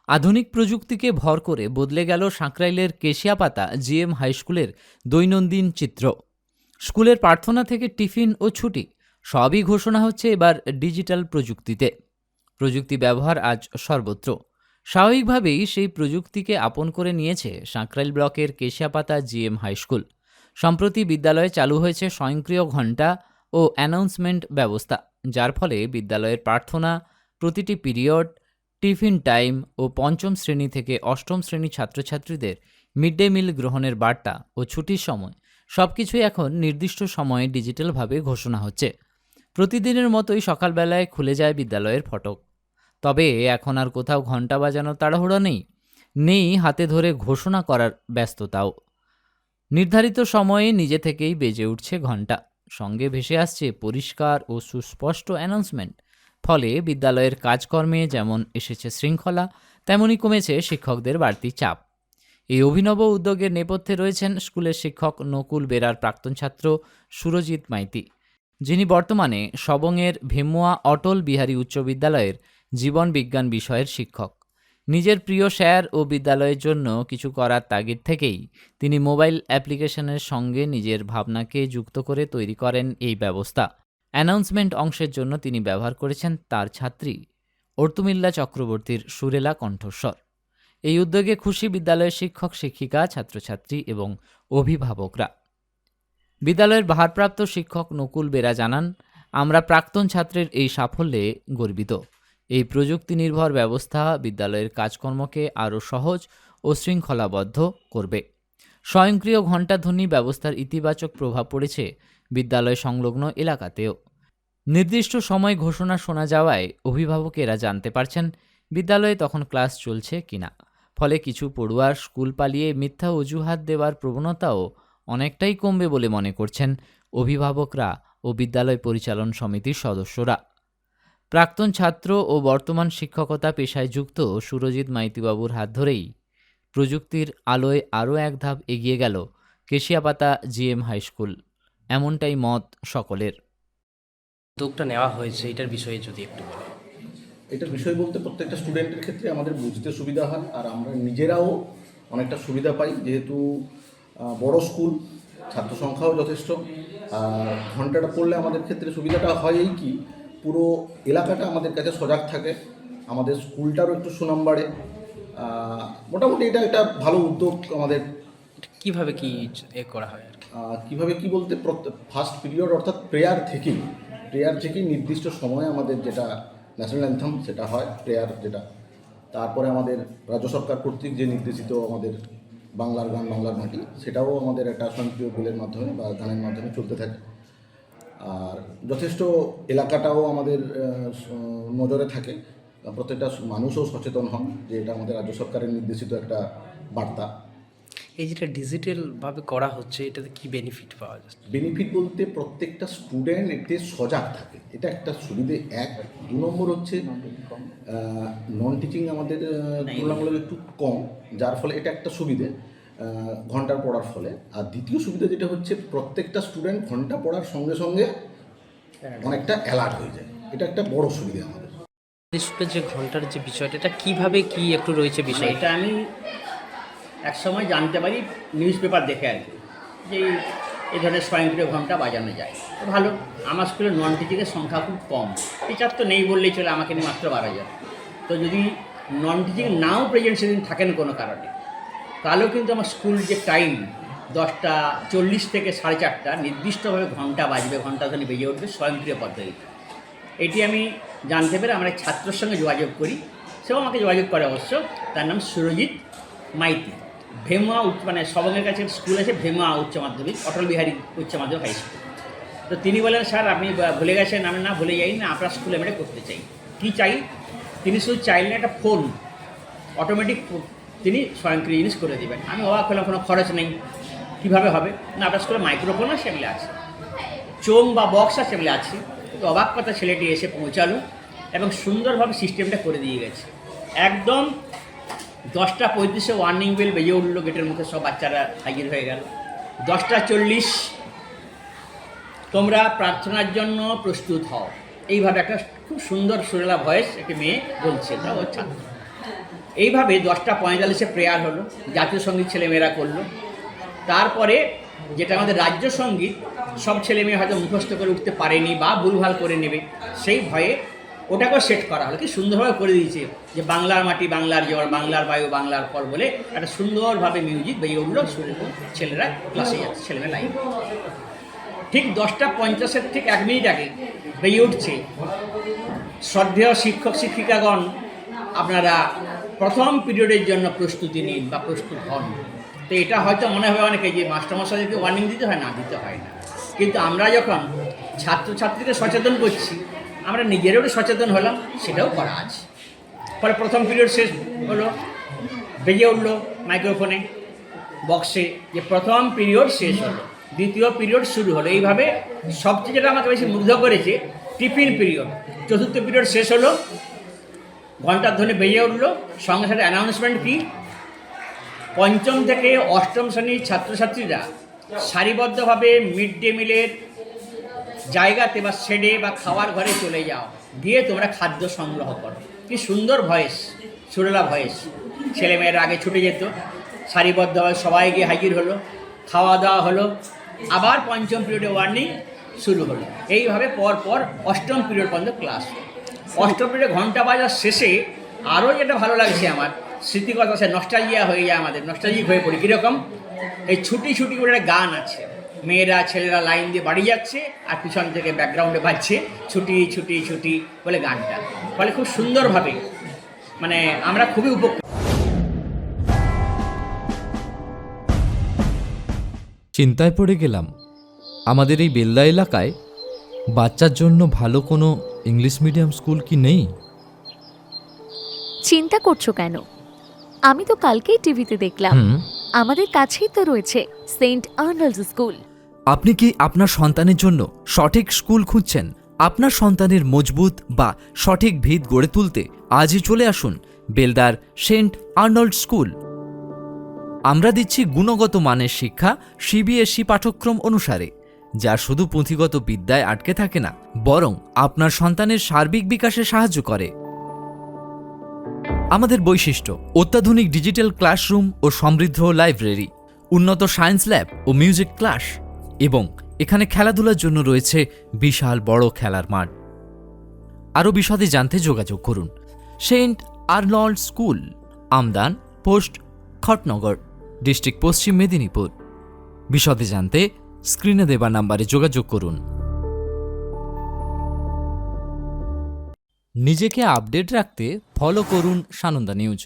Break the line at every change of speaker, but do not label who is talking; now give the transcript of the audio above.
আধুনিক প্রযুক্তিকে ভর করে বদলে গেল সাঁকরাইলের কেশিয়াপাতা জিএম হাইস্কুলের দৈনন্দিন চিত্র। স্কুলের প্রার্থনা থেকে টিফিন ও ছুটি সবই ঘোষণা হচ্ছে এবার ডিজিটাল প্রযুক্তিতে। প্রযুক্তি ব্যবহার আজ সর্বত্র। স্বাভাবিকভাবেই সেই প্রযুক্তিকে আপন করে নিয়েছে সাঁকরাইল ব্লকের কেশিয়াপাতা জিএম হাইস্কুল। সম্প্রতি বিদ্যালয়ে চালু হয়েছে স্বয়ংক্রিয় ঘণ্টা ও অ্যানাউন্সমেন্ট ব্যবস্থা, যার ফলে বিদ্যালয়ের প্রার্থনা, প্রতিটি পিরিয়ড, টিফিন টাইম ও পঞ্চম শ্রেণী থেকে অষ্টম শ্রেণী ছাত্রছাত্রীদের মিড ডে মিল গ্রহণের বার্তা ও ছুটির সময় সবকিছুই এখন নির্দিষ্ট সময়ে ডিজিটালভাবে ঘোষণা হচ্ছে। প্রতিদিনের মতোই সকালবেলায় খুলে যায় বিদ্যালয়ের ফটক। তবে এখন আর কোথাও ঘন্টা বাজানোর তাড়াহুড়ো নেই, নেই হাতে ধরে ঘোষণা করার ব্যস্ততাও। নির্ধারিত সময়ে নিজে থেকেই বেজে উঠছে ঘণ্টা, সঙ্গে ভেসে আসছে পরিষ্কার ও সুস্পষ্ট অ্যানাউন্সমেন্ট। ফলে বিদ্যালয়ের কাজকর্মে যেমন এসেছে শৃঙ্খলা, তেমনই কমেছে শিক্ষকদের বাড়তি চাপ। এই অভিনব উদ্যোগের নেপথ্যে রয়েছেন স্কুলের শিক্ষক নকুল বেরার প্রাক্তন ছাত্র সুরজিৎ মাইতি, যিনি বর্তমানে সবংয়ের ভেমুয়া অটল বিহারী উচ্চ বিদ্যালয়ের জীবন বিজ্ঞান বিষয়ের শিক্ষক। নিজের প্রিয় স্যার ও বিদ্যালয়ের জন্য কিছু করার তাগিদ থেকেই তিনি মোবাইল অ্যাপ্লিকেশনের সঙ্গে নিজের ভাবনাকে যুক্ত করে তৈরি করেন এই ব্যবস্থা। অ্যানাউন্সমেন্ট অংশের জন্য তিনি ব্যবহার করেছেন তার ছাত্রী অর্তুমিল্লা চক্রবর্তীর সুরেলা কণ্ঠস্বর। এই উদ্যোগে খুশি বিদ্যালয়ের শিক্ষক শিক্ষিকা, ছাত্রছাত্রী এবং অভিভাবকরা। বিদ্যালয়ের ভারপ্রাপ্ত শিক্ষক নকুল বেরা জানান, আমরা প্রাক্তন ছাত্রের এই সাফল্যে গর্বিত। এই প্রযুক্তি নির্ভর ব্যবস্থা বিদ্যালয়ের কাজকর্মকে আরও সহজ ও শৃঙ্খলাবদ্ধ করবে। স্বয়ংক্রিয় ঘণ্টাধ্বনি ব্যবস্থার ইতিবাচক প্রভাব পড়েছে বিদ্যালয় সংলগ্ন এলাকাতেও। নির্দিষ্ট সময় ঘোষণা শোনা যাওয়ায় অভিভাবকেরা জানতে পারছেন বিদ্যালয়ে তখন ক্লাস চলছে কিনা। ফলে কিছু পড়ুয়ার স্কুল পালিয়ে মিথ্যা অজুহাত দেওয়ার প্রবণতাও অনেকটাই কমবে বলে মনে করছেন অভিভাবকরা ও বিদ্যালয় পরিচালন সমিতির সদস্যরা। প্রাক্তন ছাত্র ও বর্তমান শিক্ষকতা পেশায় যুক্ত সুরজিৎ মাইতিবাবুর হাত ধরেই প্রযুক্তির আলোয় আরও এক ধাপ এগিয়ে গেল কেশিয়াপাতা জিএম হাইস্কুল, এমনটাই মত সকলের।
উদ্যোগটা নেওয়া হয়েছে এটার বিষয়ে যদি একটু বলেন।
এটার বিষয় বলতে প্রত্যেকটা স্টুডেন্টের ক্ষেত্রে আমাদের বুঝতে সুবিধা হয়, আর আমরা নিজেরাও অনেকটা সুবিধা পাই, যেহেতু বড় স্কুল, ছাত্র সংখ্যাও যথেষ্ট। আর ঘন্টাটা পড়লে আমাদের ক্ষেত্রে সুবিধাটা হয় এই কি, পুরো এলাকাটা আমাদের কাছে সজাগ থাকে, আমাদের স্কুলটারও একটু সুনাম বাড়ে। মোটামুটি এটা একটা ভালো উদ্যোগ আমাদের।
কিভাবে কি করা হয় আর কি?
কীভাবে কি বলতে, ফার্স্ট পিরিয়ড অর্থাৎ প্রেয়ার থেকেই নির্দিষ্ট সময়ে আমাদের যেটা ন্যাশনাল অ্যান্থেম সেটা হয়, প্রেয়ার যেটা। তারপরে আমাদের রাজ্য সরকার কর্তৃক যে নির্দেশিত আমাদের বাংলার গান বাংলার মাটি, সেটাও আমাদের একটা স্বয়ংক্রিয় বিলের মাধ্যমে বা গানের মাধ্যমে চলতে থাকে। আর যথেষ্ট এলাকাটাও আমাদের নজরে থাকে, প্রত্যেকটা মানুষও সচেতন হন যে এটা আমাদের রাজ্য সরকারের নির্দেশিত একটা বার্তা।
এই যেটা ডিজিটালভাবে করা হচ্ছে এটাতে কি বেনিফিট পাওয়া যাচ্ছে?
বেনিফিট বলতে প্রত্যেকটা স্টুডেন্ট এতে সজাগ থাকে, এটা একটা সুবিধে। এক, দু নম্বর হচ্ছে নন টিচিং আমাদের তুলনামূলক একটু কম, যার ফলে এটা একটা সুবিধে ঘন্টার পড়ার ফলে। আর দ্বিতীয় সুবিধা যেটা হচ্ছে, প্রত্যেকটা স্টুডেন্ট ঘন্টা পড়ার সঙ্গে সঙ্গে অনেকটা অ্যালার্ট হয়ে যায়, এটা একটা বড় সুবিধা আমাদের।
স্কুলের যে ঘন্টার যে বিষয়টা, এটা কিভাবে কি একটু রয়েছে বিষয়?
এটা আমি এক সময় জানতে পারি নিউজ পেপার দেখে আর কি, যে এই ধরনের স্বয়ংক্রিয় ঘন্টা বাজানো যায়। তো ভালো, আমার স্কুলে নন টিচিংয়ের সংখ্যা খুব কম, টিচার তো নেই বললেই চলে, আমাকে নিয়ে মাত্র 12 জন। তো যদি নন টিচিং নাও প্রেজেন্ট সেদিন থাকেন কোনো কারণে, তাহলেও কিন্তু আমার স্কুল যে টাইম 10:40 থেকে 4:30 নির্দিষ্টভাবে ঘন্টা বাজবে, ঘন্টাধ্বনি বেজে উঠবে স্বয়ংক্রিয় পদ্ধতিতে। এটি আমি জানতে পেরে আমার এক ছাত্রের সঙ্গে যোগাযোগ করি, সেও আমাকে যোগাযোগ করে অবশ্য। তার নাম সুরজিৎ মাইতি, ভেমুয়া মানে সবংয়ের কাছে স্কুল আছে ভেমুয়া উচ্চ মাধ্যমিক, অটল বিহারী উচ্চ মাধ্যমিক হাই স্কুল। তো তিনি বলেন, স্যার আপনি ভুলে গেছেন। আমি না ভুলে যাই না, আপনার স্কুলে আমি এটা করতে চাই। কী চাই? তিনি শুধু চাইলেন একটা ফোন, অটোমেটিক তিনি স্বয়ংক্রিয় জিনিস করে দেবেন। আমি অবাক হলাম, কোনো খরচ নেই, কীভাবে হবে? না, আপনার স্কুলে মাইক্রোফোন আছে, সেগুলো আছে, চোং বা বক্স আছে, সেগুলো আছে। তো অবাক কথা, ছেলেটি এসে পৌঁছালো এবং সুন্দরভাবে সিস্টেমটা করে দিয়ে গেছে। একদম 10:35 ওয়ার্নিং বেল বেজে উঠলো, গেটের মুখে সব বাচ্চারা হাজির হয়ে গেল। 10:40 তোমরা প্রার্থনার জন্য প্রস্তুত হও, এইভাবে একটা খুব সুন্দর সুরেলা ভয়েস একটি মেয়ে বলছে, তা ওর ছাত্র। এইভাবে 10:45 প্রেয়ার হলো, জাতীয় সঙ্গীত ছেলেমেয়েরা করলো। তারপরে যেটা আমাদের রাজ্য সঙ্গীত, সব ছেলেমেয়ে হয়তো মুখস্থ করে উঠতে পারেনি বা ভুলভাল করে নেবে, সেই ভয়ে ওটাকেও সেট করা হলো। কি সুন্দরভাবে করে দিয়েছে যে বাংলার মাটি বাংলার জল, বাংলার বায়ু বাংলার ফল বলে একটা সুন্দরভাবে মিউজিক বেরিয়ে উঠলো। ছেলেরা ক্লাসে যাচ্ছে, ছেলেমেয়ে লাইন। ঠিক 10:50 ঠিক 1 মিনিট আগে বেরিয়ে উঠছে, শ্রদ্ধেয় শিক্ষক শিক্ষিকাগণ, আপনারা প্রথম পিরিয়ডের জন্য প্রস্তুতি নিন বা প্রস্তুত হন। তো এটা হয়তো মনে হবে অনেকে যে মাস্টারমশাইকে ওয়ার্নিং দিতে হয়, না দিতে হয় না, কিন্তু আমরা যখন ছাত্রছাত্রীকে সচেতন করছি, আমরা নিজেরও সচেতন হলাম, সেটাও করা আছে। ফলে প্রথম পিরিয়ড শেষ হলো, বেজে উঠলো মাইক্রোফোনে বক্সে যে প্রথম পিরিয়ড শেষ হলো, দ্বিতীয় পিরিয়ড শুরু হলো। এইভাবে সবচেয়ে যেটা আমাকে বেশি মুগ্ধ করেছে, টিফিন পিরিয়ড, চতুর্থ পিরিয়ড শেষ হলো, ঘন্টার ধ্বনি বেজে উঠলো, সঙ্গে সাথে অ্যানাউন্সমেন্ট কি, 5ম থেকে 8ম শ্রেণীর ছাত্রছাত্রীরা সারিবদ্ধভাবে মিড ডে মিলের জায়গাতে বা শেডে বা খাওয়ার ঘরে চলে যাও, গিয়ে তোমরা খাদ্য সংগ্রহ করো। কি সুন্দর ভয়েস, সুরেলা ভয়েস। ছেলেমেয়েরা আগে ছুটে যেত, সারিবদ্ধভাবে সবাই গিয়ে হাজির হলো, খাওয়া দাওয়া হলো, আবার 5ম পিরিয়ডে ওয়ার্নিং শুরু হলো। এইভাবে পরপর 8ম পিরিয়ড পর্যন্ত ক্লাস। 8ম পিরিয়ডে ঘন্টা বাজার শেষে আরও যেটা ভালো লাগছে আমার, স্মৃতিগত সে নস্টালজিয়া হয়ে যায়, আমাদের নস্টালজিক হয়ে পড়ি। কীরকম, এই ছুটি ছুটি বলে একটা গান আছে, মেয়েরা ছেলেরা লাইন দিয়ে বাড়ি যাচ্ছে আর পিছন থেকে ব্যাকগ্রাউন্ডে বাজছে ছুটি ছুটি ছুটি বলে গানটা। ফলে খুব সুন্দরভাবে মানে আমরা খুবই উপকৃত।
চিন্তায় পড়ে গেলাম, আমাদের এই বেলদা এলাকায় বাচ্চার জন্য ভালো কোনো ইংলিশ মিডিয়াম স্কুল কি নেই?
চিন্তা করছো কেন? আমি তো কালকেই টিভিতে দেখলাম, আমাদের কাছেই তো রয়েছে সেন্ট আর্নল্ডস স্কুল।
আপনি কি আপনার সন্তানের জন্য সঠিক স্কুল খুঁজছেন? আপনার সন্তানের মজবুত বা সঠিক ভিত গড়ে তুলতে আজই চলে আসুন বেলদার সেন্ট আর্নল্ড স্কুল। আমরা দিচ্ছি গুণগত মানের শিক্ষা সিবিএসই পাঠ্যক্রম অনুসারে, যা শুধু পুঁথিগত বিদ্যায় আটকে থাকে না, বরং আপনার সন্তানের সার্বিক বিকাশে সাহায্য করে। আমাদের বৈশিষ্ট্য: অত্যাধুনিক ডিজিটাল ক্লাসরুম ও সমৃদ্ধ লাইব্রেরি, উন্নত সায়েন্স ল্যাব ও মিউজিক ক্লাস, এবং এখানে খেলাধুলার জন্য রয়েছে বিশাল বড় খেলার মাঠ। আরও বিশদে জানতে যোগাযোগ করুন Saint Arnold School, Amdan post, Khatnagar, district Paschim Medinipur. বিশদে জানতে স্ক্রিনে দেওয়া নাম্বারে যোগাযোগ করুন। নিজেকে আপডেট রাখতে ফলো করুন সানন্দা নিউজ।